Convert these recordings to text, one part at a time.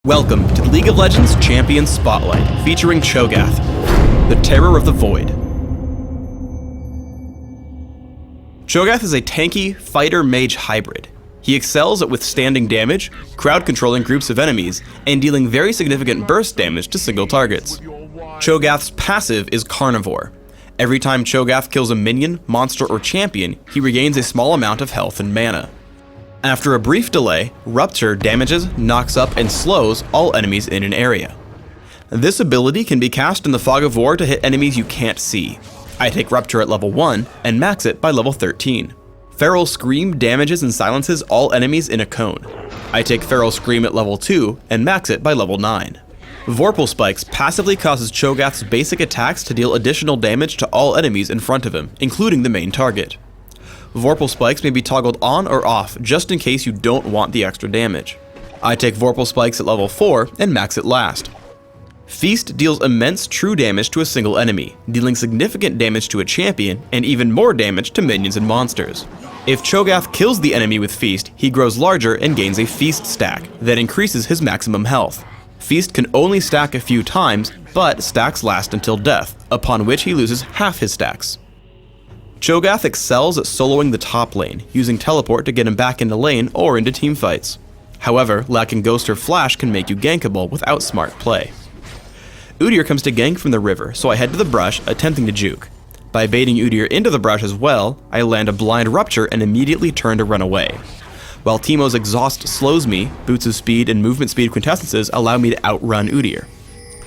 Welcome to the League of Legends Champions Spotlight, featuring ChoGath, the Terror of the Void. ChoGath is a tanky fighter-mage hybrid. He excels at withstanding damage, crowd-controlling groups of enemies, and dealing very significant burst damage to single targets. ChoGath's passive is Carnivore. Every time ChoGath kills a minion, monster, or champion, he regains a small amount of health and mana. After a brief delay, Rupture damages, knocks up, and slows all enemies in an area. This ability can be cast in the Fog of War to hit enemies you can't see. I take Rupture at level 1 and max it by level 13. Feral Scream damages and silences all enemies in a cone. I take Feral Scream at level 2 and max it by level 9. Vorpal Spikes passively causes ChoGath's basic attacks to deal additional damage to all enemies in front of him, including the main target. Vorpal Spikes may be toggled on or off just in case you don't want the extra damage. I take Vorpal Spikes at level 4 and max it last. Feast deals immense true damage to a single enemy, dealing significant damage to a champion and even more damage to minions and monsters. If ChoGath kills the enemy with Feast, he grows larger and gains a Feast stack that increases his maximum health. Feast can only stack a few times, but stacks last until death, upon which he loses half his stacks. ChoGath excels at soloing the top lane, using teleport to get him back into lane or into teamfights. However, lacking Ghost or Flash can make you gankable without smart play. Udyr comes to gank from the river, so I head to the brush, attempting to juke. By baiting Udyr into the brush as well, I land a blind Rupture and immediately turn to run away. While Teemo's exhaust slows me, Boots of Speed and movement speed quintessences allow me to outrun Udyr.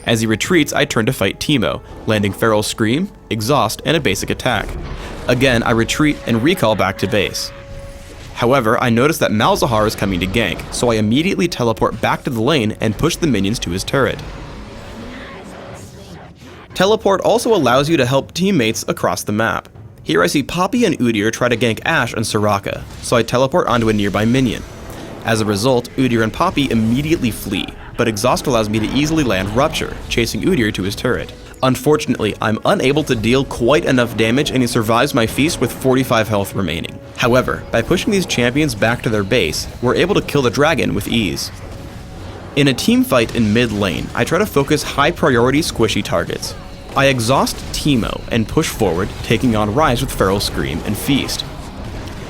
As he retreats, I turn to fight Teemo, landing Feral Scream, exhaust, and a basic attack. Again, I retreat and recall back to base. However, I notice that Malzahar is coming to gank, so I immediately teleport back to the lane and push the minions to his turret. Teleport also allows you to help teammates across the map. Here I see Poppy and Udyr try to gank Ashe and Soraka, so I teleport onto a nearby minion. As a result, Udyr and Poppy immediately flee, but exhaust allows me to easily land Rupture, chasing Udyr to his turret. Unfortunately, I'm unable to deal quite enough damage and he survives my feast with 45 health remaining. However, by pushing these champions back to their base, we're able to kill the dragon with ease. In a team fight in mid lane, I try to focus high priority squishy targets. I exhaust Teemo and push forward, taking on Ryze with Feral Scream and Feast.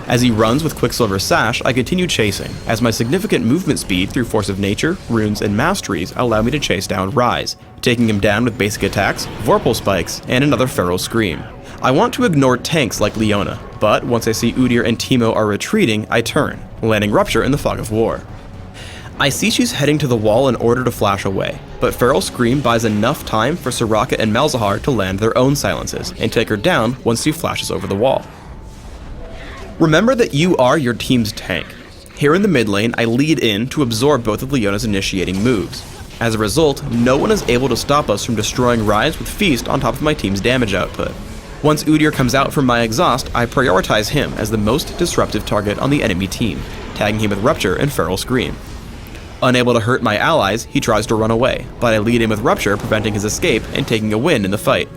As he runs with Quicksilver Sash, I continue chasing, as my significant movement speed through Force of Nature, runes, and masteries allow me to chase down Ryze, taking him down with basic attacks, Vorpal Spikes, and another Feral Scream. I want to ignore tanks like Leona, but once I see Udyr and Teemo are retreating, I turn, landing Rupture in the Fog of War. I see she's heading to the wall in order to flash away, but Feral Scream buys enough time for Soraka and Malzahar to land their own silences and take her down once she flashes over the wall. Remember that you are your team's tank. Here in the mid lane, I lead in to absorb both of Leona's initiating moves. As a result, no one is able to stop us from destroying Ryze with Feast on top of my team's damage output. Once Udyr comes out from my exhaust, I prioritize him as the most disruptive target on the enemy team, tagging him with Rupture and Feral Scream. Unable to hurt my allies, he tries to run away, but I lead in with Rupture, preventing his escape and taking a win in the fight.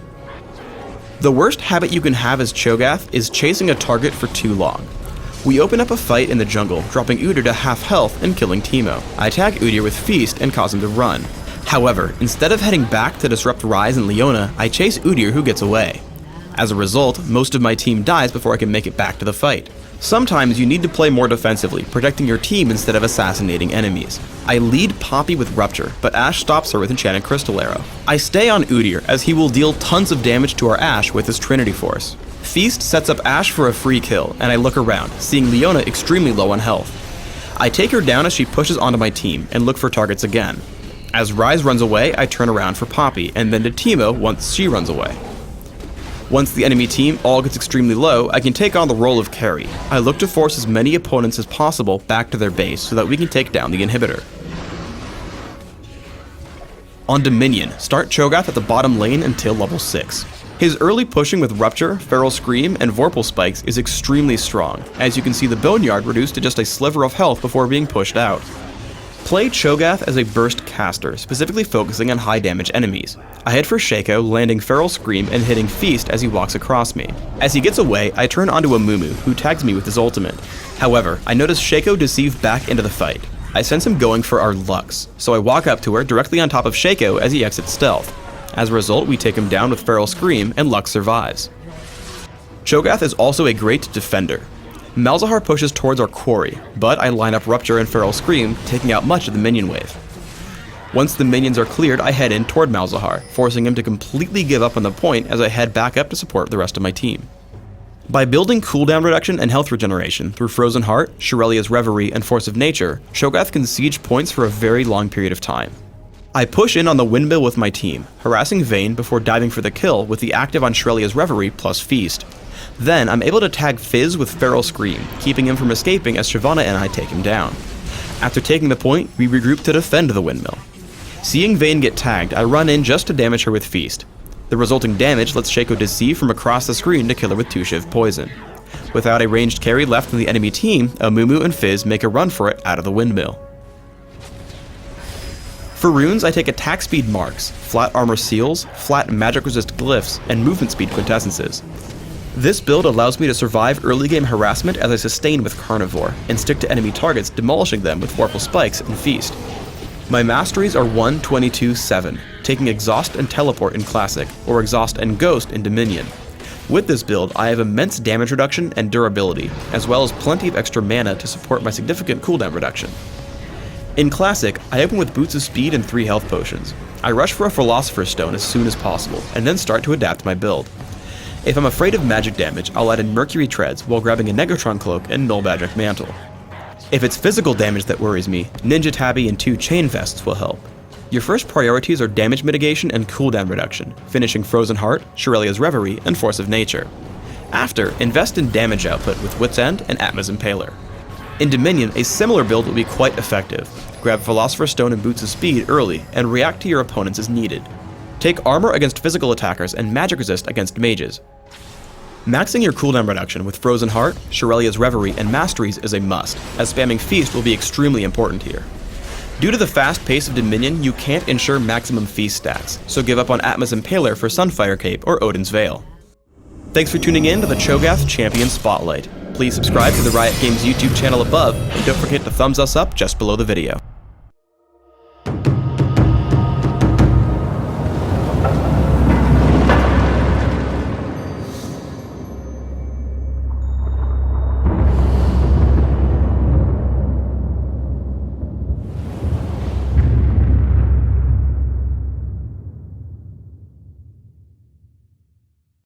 The worst habit you can have as ChoGath is chasing a target for too long. We open up a fight in the jungle, dropping Udyr to half health and killing Teemo. I attack Udyr with Feast and cause him to run. However, instead of heading back to disrupt Ryze and Leona, I chase Udyr, who gets away. As a result, most of my team dies before I can make it back to the fight. Sometimes you need to play more defensively, protecting your team instead of assassinating enemies. I lead Poppy with Rupture, but Ashe stops her with Enchanted Crystal Arrow. I stay on Udyr, as he will deal tons of damage to our Ashe with his Trinity Force. Feast sets up Ashe for a free kill, and I look around, seeing Leona extremely low on health. I take her down as she pushes onto my team, and look for targets again. As Ryze runs away, I turn around for Poppy, and then to Teemo once she runs away. Once the enemy team all gets extremely low, I can take on the role of carry. I look to force as many opponents as possible back to their base so that we can take down the inhibitor. On Dominion, start ChoGath at the bottom lane until level 6. His early pushing with Rupture, Feral Scream, and Vorpal Spikes is extremely strong, as you can see the Boneyard reduced to just a sliver of health before being pushed out. Play ChoGath as a burst caster, specifically focusing on high damage enemies. I head for Shaco, landing Feral Scream and hitting Feast as he walks across me. As he gets away, I turn onto a Mumu, who tags me with his ultimate. However, I notice Shaco deceive back into the fight. I sense him going for our Lux, so I walk up to her directly on top of Shaco as he exits stealth. As a result, we take him down with Feral Scream, and Lux survives. ChoGath is also a great defender. Malzahar pushes towards our quarry, but I line up Rupture and Feral Scream, taking out much of the minion wave. Once the minions are cleared, I head in toward Malzahar, forcing him to completely give up on the point as I head back up to support the rest of my team. By building cooldown reduction and health regeneration through Frozen Heart, Shirelia's Reverie, and Force of Nature, ChoGath can siege points for a very long period of time. I push in on the windmill with my team, harassing Vayne before diving for the kill with the active on Shirelia's Reverie plus Feast. Then I'm able to tag Fizz with Feral Scream, keeping him from escaping as Shyvana and I take him down. After taking the point, we regroup to defend the windmill. Seeing Vayne get tagged, I run in just to damage her with Feast. The resulting damage lets Shaco deceive from across the screen to kill her with 2 Shiv poison. Without a ranged carry left in the enemy team, Amumu and Fizz make a run for it out of the windmill. For runes, I take attack speed marks, flat armor seals, flat magic resist glyphs, and movement speed quintessences. This build allows me to survive early game harassment as I sustain with Carnivore, and stick to enemy targets, demolishing them with Vorpal Spikes and Feast. My masteries are 1, 22, 7, taking Exhaust and Teleport in Classic, or Exhaust and Ghost in Dominion. With this build, I have immense damage reduction and durability, as well as plenty of extra mana to support my significant cooldown reduction. In Classic, I open with Boots of Speed and 3 health potions. I rush for a Philosopher's Stone as soon as possible, and then start to adapt my build. If I'm afraid of magic damage, I'll add in Mercury Treads while grabbing a Negatron Cloak and Null Magic Mantle. If it's physical damage that worries me, Ninja Tabby and 2 Chain Vests will help. Your first priorities are damage mitigation and cooldown reduction, finishing Frozen Heart, Shirelia's Reverie, and Force of Nature. After, invest in damage output with Wit's End and Atma's Impaler. In Dominion, a similar build will be quite effective. Grab Philosopher's Stone and Boots of Speed early, and react to your opponents as needed. Take armor against physical attackers and magic resist against mages. Maxing your cooldown reduction with Frozen Heart, Shirelia's Reverie, and Masteries is a must, as spamming Feast will be extremely important here. Due to the fast pace of Dominion, you can't ensure maximum Feast stats, so give up on Atma's Impaler for Sunfire Cape or Odin's Veil. Thanks for tuning in to the ChoGath Champion Spotlight. Please subscribe to the Riot Games YouTube channel above, and don't forget to thumbs us up just below the video.